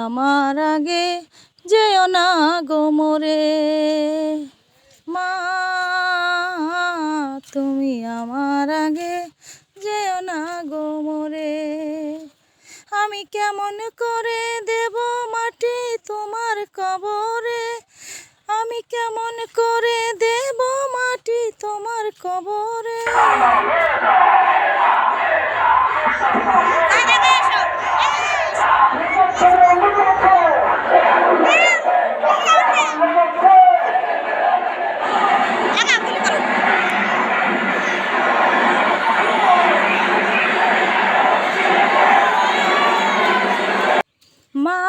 আমার আগে যেও না গো মোরে। মা তুমি আমার আগে যেও না গো মোরে। আমি কেমন করে দেব মাটি তোমার কবরে, আমি কেমন করে দেব মাটি তোমার কবরে। মা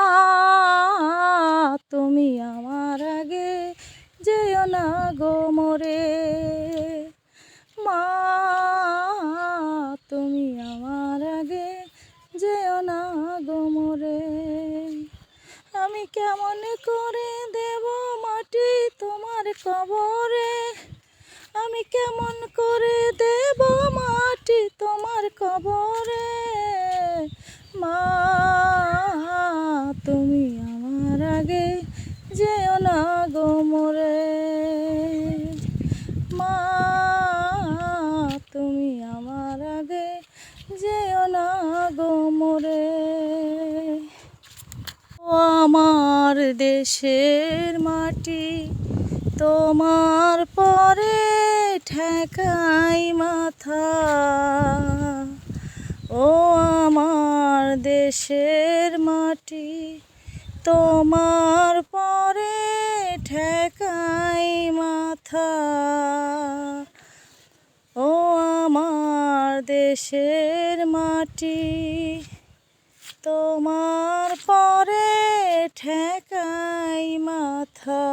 তুমি আমার আগে যেও না গো মোরে। মা তুমি আমার আগে যেও না গো মোরে। আমি কেমন করে দেব মাটি তোমার কবরে, আমি কেমন করে দেব মাটি তোমার কবরে। মা তুমি আমার আগে যেও না গো মোরে। মা তুমি আমার আগে যেও না গো মোরে। ও আমার দেশের মাটি তোমার পরে ঠেকাই মাথা, ও আমার দেশের মাটি তোমার পরে ঠেকাই মাথা, ও আমার দেশের মাটি তোমার পরে ঠেকাই মাথা।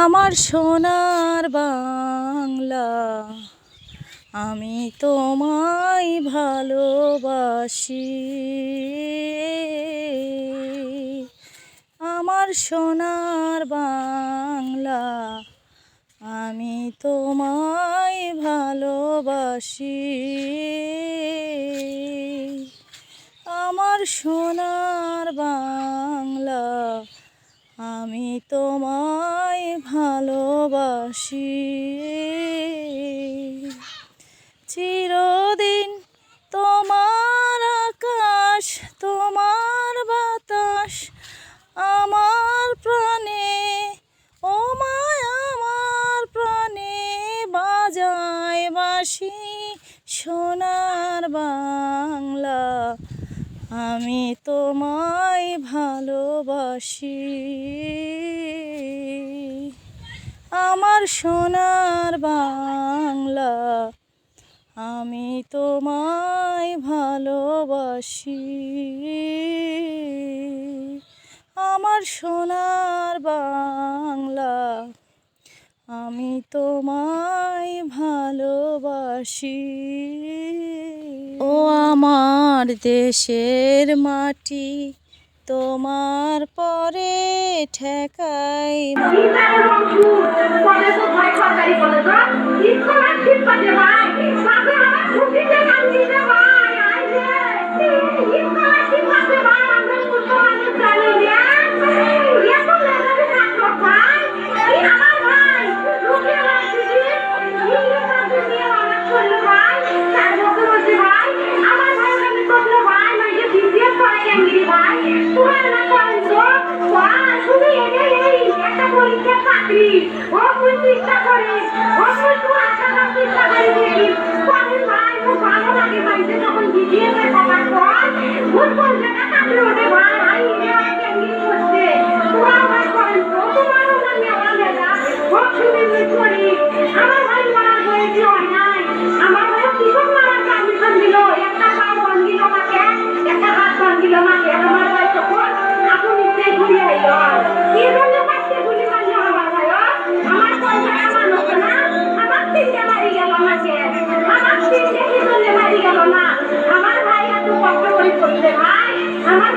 আমার সোনার বাংলা আমি তোমায় ভালোবাসি, আমার সোনার বাংলা আমি তোমায় ভালোবাসি। আমার সোনার বাংলা আমি তোমায় ভালোবাসি। চিরদিন তোমার আকাশ তোমার বাতাস আমার প্রাণে, ও মায় আমার প্রাণে বাজায় বাঁশি। সোনার বাংলা আমি তোমায় ভালোবাসি, আমার সোনার বাংলা আমি তোমায় ভালোবাসি, আমার সোনার বাংলা আমি তোমায় ভালোবাসি। ও আমার দেশের মাটি তোমার পরে ঠেকাই আমার ভাই এত কষ্ট করে করছে ভাই, আমার